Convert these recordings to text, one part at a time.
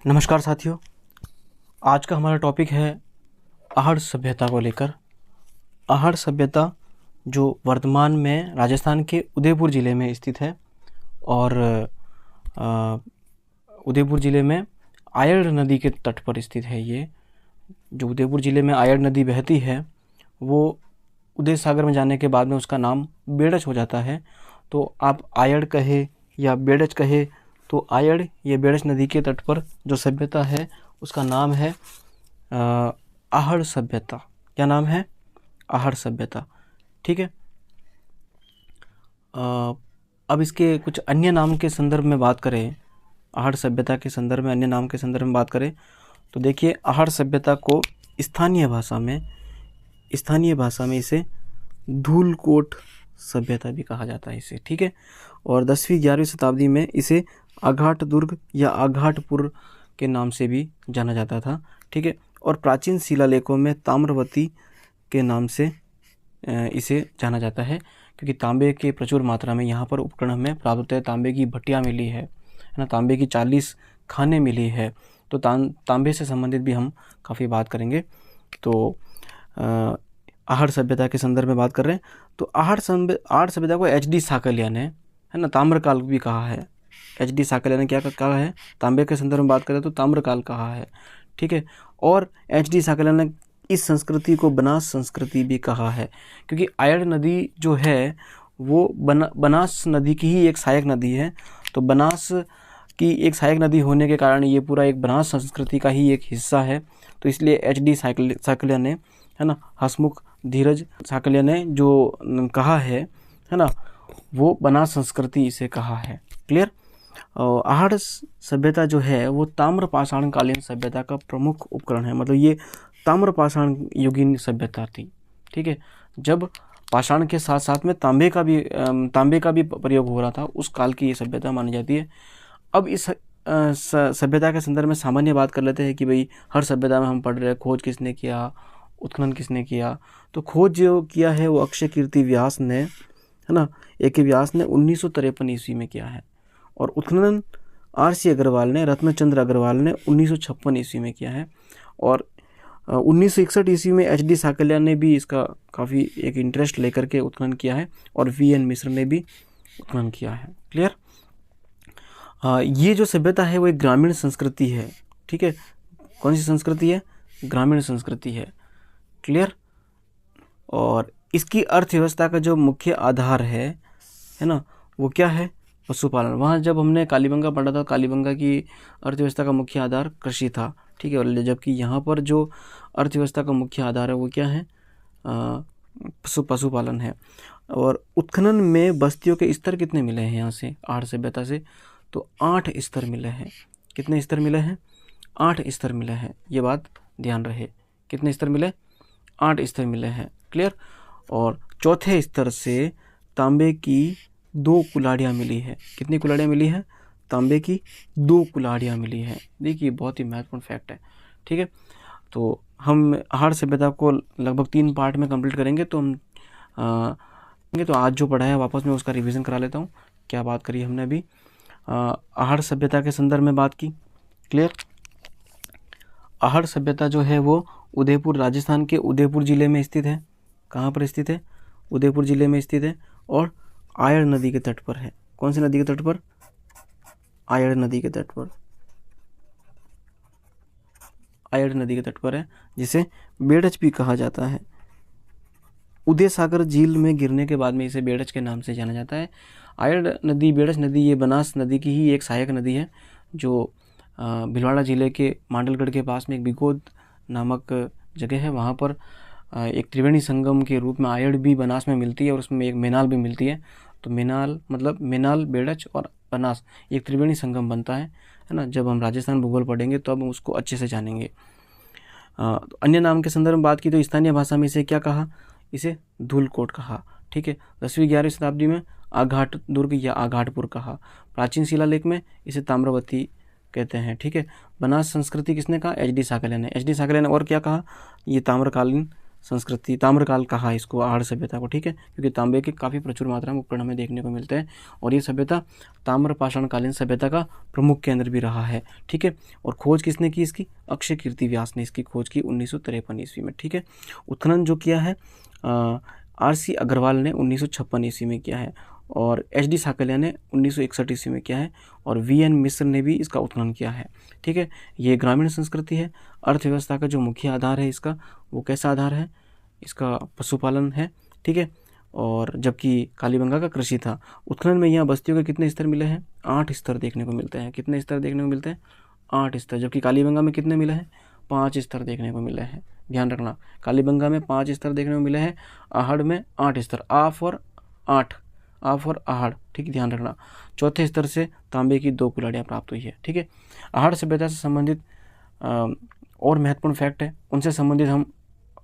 नमस्कार साथियों। आज का हमारा टॉपिक है आहड़ सभ्यता को लेकर। आहड़ सभ्यता जो वर्तमान में राजस्थान के उदयपुर ज़िले में स्थित है और उदयपुर ज़िले में आयड़ नदी के तट पर स्थित है। ये जो उदयपुर ज़िले में आयड़ नदी बहती है वो उदय सागर में जाने के बाद में उसका नाम बेड़च हो जाता है। तो आप आयड़ कहे या बेड़च कहे तो आयड़ या बेड़च नदी के तट पर जो सभ्यता है उसका नाम है आहड़ सभ्यता। क्या नाम है? आहड़ सभ्यता। ठीक है। अब इसके कुछ अन्य नाम के संदर्भ में बात करें, आहड़ सभ्यता के संदर्भ में अन्य नाम के संदर्भ में बात करें तो देखिए, आहड़ सभ्यता को स्थानीय भाषा में इसे धूलकोट सभ्यता भी कहा जाता है इसे। ठीक है। और 10वीं-11वीं शताब्दी में इसे आघाट दुर्ग या आघाटपुर के नाम से भी जाना जाता था। ठीक है। और प्राचीन शिलालेखों में ताम्रवती के नाम से इसे जाना जाता है, क्योंकि तांबे के प्रचुर मात्रा में यहाँ पर उपकरण हमें प्राप्त होते हैं। तांबे की भट्टियाँ मिली है ना, तांबे की 40 खाने मिली है। तो तांबे से संबंधित भी हम काफ़ी बात करेंगे। तो आहड़ सभ्यता के संदर्भ में बात कर रहे हैं तो आहड़ सभ्यता को एच.डी. साकलिया ने, है ना, ताम्रकाल भी कहा है। एच.डी. साकलिया ने क्या कहा है? तांबे के संदर्भ में बात करें तो ताम्रकाल कहा है। ठीक है। और एच.डी. साकलिया ने इस संस्कृति को बनास संस्कृति भी कहा है, क्योंकि आयड़ नदी जो है वो बनास नदी की ही एक सहायक नदी है। तो बनास की एक सहायक नदी होने के कारण ये पूरा एक बनास संस्कृति का ही एक हिस्सा है। तो इसलिए एच.डी. साकलिया ने, है ना, हसमुख धीरज साकलिया ने जो कहा है ना, वो बनास संस्कृति इसे कहा है। क्लियर। आहड़ सभ्यता जो है वो ताम्र पाषाण कालीन सभ्यता का प्रमुख उपकरण है। मतलब ये ताम्र पाषाण युगीन सभ्यता थी। ठीक है। जब पाषाण के साथ साथ में तांबे का भी प्रयोग हो रहा था, उस काल की ये सभ्यता मानी जाती है। अब इस सभ्यता के संदर्भ में सामान्य बात कर लेते हैं कि भाई हर सभ्यता में हम पढ़ रहे हैं खोज किसने किया, उत्खनन किसने किया। तो खोज जो किया है वो अक्षय कीर्ति व्यास ने, है ना, A.K. व्यास ने 1953 ईस्वी में किया है। और उत्खनन R.C. अग्रवाल ने, रत्नचंद्र अग्रवाल ने 1956 ईस्वी में किया है। और 1961 ईस्वी में एच.डी. साकलिया ने भी इसका काफ़ी एक इंटरेस्ट लेकर के उत्खनन किया है। और V.N. मिश्र ने भी उत्खनन किया है। क्लियर। ये जो सभ्यता है वो एक ग्रामीण संस्कृति है। ठीक है। कौन सी संस्कृति है? ग्रामीण संस्कृति है। क्लियर। और इसकी अर्थव्यवस्था का जो मुख्य आधार है ना, वो क्या है? पशुपालन। वहाँ जब हमने कालीबंगा पढ़ा था, कालीबंगा की अर्थव्यवस्था का मुख्य आधार कृषि था। ठीक है। और जबकि यहाँ पर जो अर्थव्यवस्था का मुख्य आधार है वो क्या है? पशुपालन है। और उत्खनन में बस्तियों के स्तर कितने मिले हैं यहाँ से, आहड़ सभ्यता से? तो 8 स्तर मिले हैं। कितने स्तर मिले हैं? 8 स्तर मिले हैं। ये बात ध्यान रहे। कितने स्तर मिले? 8 स्तर मिले हैं। क्लियर। और चौथे स्तर से तांबे की 2 कुल्हाड़ियाँ मिली है। कितनी कुल्हाड़ियाँ मिली है? तांबे की 2 कुल्हाड़ियाँ मिली है। देखिए बहुत ही महत्वपूर्ण फैक्ट है। ठीक है। तो हम आहड़ सभ्यता को लगभग 3 पार्ट में कंप्लीट करेंगे। तो हम तो आज जो पढ़ा है वापस मैं उसका रिवीजन करा लेता हूँ। क्या बात करी हमने अभी? आहड़ सभ्यता के संदर्भ में बात की। क्लियर। आहड़ सभ्यता जो है वो उदयपुर, राजस्थान के उदयपुर ज़िले में स्थित है। कहाँ पर स्थित है? उदयपुर ज़िले में स्थित है। और आयड़ नदी के तट पर है। कौन सी नदी के तट पर? आयड़ नदी के तट पर। आयड़ नदी के तट पर है, जिसे बेड़च भी कहा जाता है। उदय सागर झील में गिरने के बाद में इसे बेड़च के नाम से जाना जाता है। आयड़ नदी, बेड़च नदी, ये बनास नदी की ही एक सहायक नदी है, जो भिलवाड़ा ज़िले के मांडलगढ़ के पास में एक बिगोद नामक जगह है। वहाँ पर एक त्रिवेणी संगम के रूप में आयड़ भी बनास में मिलती है और उसमें एक मेनाल भी मिलती है। तो मेनाल मतलब मेनाल, बेड़च और बनास एक त्रिवेणी संगम बनता है ना। जब हम राजस्थान भूगोल पढ़ेंगे तो अब हम उसको अच्छे से जानेंगे। तो अन्य नाम के संदर्भ में बात की तो स्थानीय भाषा में इसे क्या कहा? इसे धूलकोट कहा। ठीक है। 10वीं-11वीं शताब्दी में आघाट दुर्ग या आघाटपुर कहा। प्राचीन शिलालेख में इसे ताम्रवती कहते हैं। ठीक है। बनास संस्कृति किसने कहा? एच.डी. साकलिया ने। एच.डी. साकलिया ने और क्या कहा? ये ताम्रकालीन संस्कृति, ताम्रकाल कहा इसको, आहड़ सभ्यता को, ठीक है, क्योंकि तांबे के काफ़ी प्रचुर मात्रा में उपकरण हमें देखने को मिलते हैं और ये सभ्यता ताम्रपाषाणकालीन सभ्यता का प्रमुख केंद्र भी रहा है, ठीक है। और खोज किसने की इसकी? अक्षय कीर्ति व्यास ने इसकी खोज की 1953 ईस्वी में, ठीक है। उत्खनन जो किया है RC अग्रवाल ने 1956 ईस्वी में किया है और HD साकलिया ने 1961 ईस्वी में किया है और VN मिश्र ने भी इसका उत्खनन किया है, ठीक है। ये ग्रामीण संस्कृति है। अर्थव्यवस्था का जो मुख्य आधार है इसका, वो कैसा आधार है? इसका पशुपालन है, ठीक है। और जबकि कालीबंगा का कृषि था। उत्खनन में यहाँ बस्तियों के कितने स्तर मिले हैं? 8 स्तर देखने को मिलते हैं। कितने स्तर देखने को मिलते हैं? 8 स्तर। जबकि कालीबंगा में कितने मिले हैं? 5 स्तर देखने को मिले हैं। ध्यान रखना, कालीबंगा में 5 स्तर देखने को मिले हैं, आहड़ में 8 स्तर। आप और आहड़, ठीक है, ध्यान रखना। चौथे स्तर से तांबे की 2 कुल्हाड़ियाँ प्राप्त हुई है, ठीक है। आहड़ सभ्यता से संबंधित और महत्वपूर्ण फैक्ट है, उनसे संबंधित हम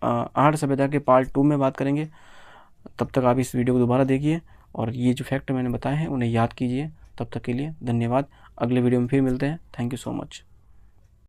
आहड़ सभ्यता के पार्ट 2 में बात करेंगे। तब तक आप इस वीडियो को दोबारा देखिए और ये जो फैक्ट मैंने बताए हैं उन्हें याद कीजिए। तब तक के लिए धन्यवाद। अगले वीडियो में फिर मिलते हैं। Thank you so much.